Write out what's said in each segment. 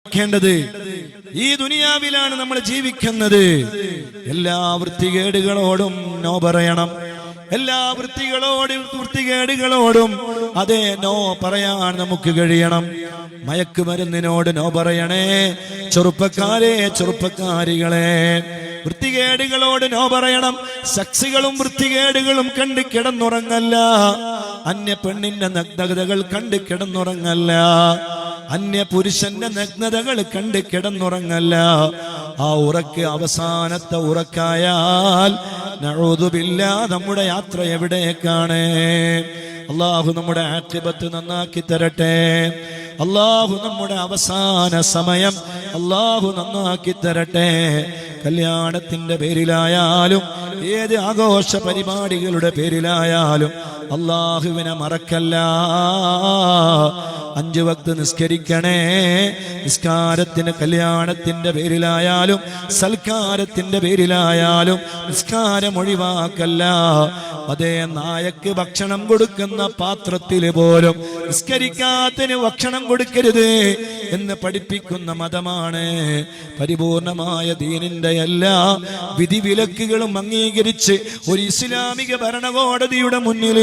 ഈ ദുനിയാവിലാണ് നമ്മൾ ജീവിക്കുന്നത്. എല്ലാ വൃത്തികേടുകളോടും നോ പറയണം. എല്ലാ വൃത്തികേടുകളോടും അതേ നോ പറയാൻ നമുക്ക് കഴിയണം. മയക്കുമരുന്നിനോട് നോ പറയണേ ചെറുപ്പക്കാരികളെ. വൃത്തികേടുകളോട് നോ പറയണം. സെക്സുകളും വൃത്തികേടുകളും കണ്ട് കിടന്നുറങ്ങല്ല. അന്യ പെണ്ണിന്റെ നഗ്നതകൾ കണ്ട് കിടന്നുറങ്ങല്ല. അന്യ പുരുഷന്റെ നഗ്നതകൾ കണ്ട് കിടന്നുറങ്ങല്ല. ആ ഉറക്ക് അവസാനത്തെ ഉറക്കായാൽ നഊദുബില്ലാ നമ്മുടെ യാത്ര എവിടേക്കാണ്? അല്ലാഹു നമ്മുടെ ആഖിബത്ത് നന്നാക്കി തരട്ടെ. അല്ലാഹു നമ്മുടെ അവസാന സമയം അല്ലാഹു നന്നാക്കി തരട്ടെ. കല്യാണത്തിന്റെ പേരിലായാലും ഏത് ആഘോഷ പരിപാടികളുടെ പേരിലായാലും അല്ലാഹുവിനെ മറക്കല്ല. 5 വക്ത് നിസ്കരിക്കണേ. നിസ്കാരത്തിന് കല്യാണത്തിന്റെ പേരിലായാലും സൽക്കാരത്തിന്റെ പേരിലായാലും നിസ്കാരം ഒഴിവാക്കല്ല. അതേ നായക്ക് ഭക്ഷണം കൊടുക്കുന്ന പാത്രത്തിൽ പോലും നിസ്കരിക്കാത്തതിന് ഭക്ഷണം കൊടുക്കരുത് എന്ന് പഠിപ്പിക്കുന്ന മതമാണ്. പരിപൂർണമായ ദീനിന്റെ എല്ലാ വിധിവിലക്കുകളും അംഗീകരിച്ച് ഒരു ഇസ്ലാമിക ഭരണകോടതിയുടെ മുന്നിൽ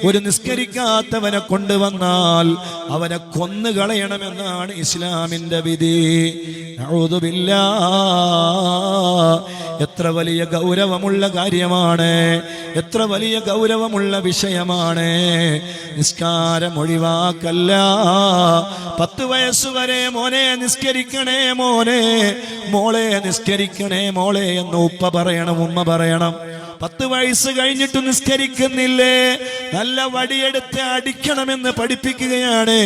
ഒരു നിസ്കരിക്കാത്തവനെ കൊണ്ടുവന്നാൽ അവനെ കൊന്നുകളയണമെന്നാണ് ഇസ്ലാമിന്റെ വിധി. നഊദുബില്ലാ. എത്ര വലിയ ഗൗരവമുള്ള കാര്യമാണ്, എത്ര വലിയ ഗൗരവമുള്ള വിഷയമാണ്. നിസ്കാരം ഒഴിവാക്കല്ല. 10 വയസ്സുവരെ മോനെ നിസ്കരിക്കണേ, മോളെ നിസ്കരിക്കണേ മോളെ എന്ന് ഉപ്പ പറയണം, ഉമ്മ പറയണം. 10 വയസ്സ് കഴിഞ്ഞിട്ട് നിസ്കരിക്കുന്നില്ലേ, നല്ല വടിയെടുത്ത് അടിക്കണമെന്ന് പഠിപ്പിക്കുകയാണ്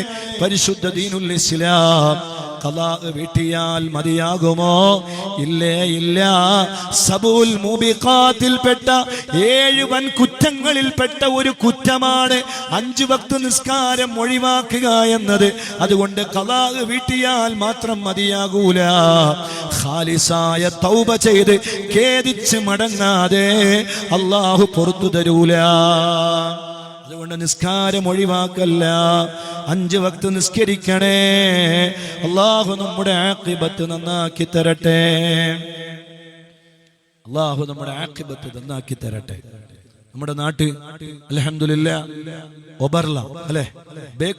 പരിശുദ്ധ ദീനുൽ ഇസ്ലാം. ഖലാ വീട്ടിയാൽ മതിയാകുമോ? ഇല്ല. സബൂൽ മുബിഖാത്തിൽപ്പെട്ട 7 വൻ കുറ്റങ്ങളിൽപ്പെട്ട ഒരു കുറ്റമാണ് 5 വക്ത് നിസ്കാരം ഒഴിവാക്കുക എന്നത്. അതുകൊണ്ട് ഖലാ വീട്ടിയാൽ മാത്രം മതിയാകൂല. ഖാലിസായ തൗബ ചെയ്ത് ഖേദിച്ച് മടങ്ങാതെ അല്ലാഹു പുറത്തു തരൂല. അതുകൊണ്ട് നിസ്കാരം ഒഴിവാക്കല്ല. 5 വക്ത് നിസ്കരിക്കണേ. അല്ലാഹു നമ്മുടെ ആഖിബത്ത് നന്നാക്കി തരട്ടെ. അല്ലാഹു നമ്മുടെ ആഖിബത്ത് നന്നാക്കി തരട്ടെ. നമ്മുടെ നാട്ട് അൽഹംദുലില്ലാ ഒബർല അല്ലേ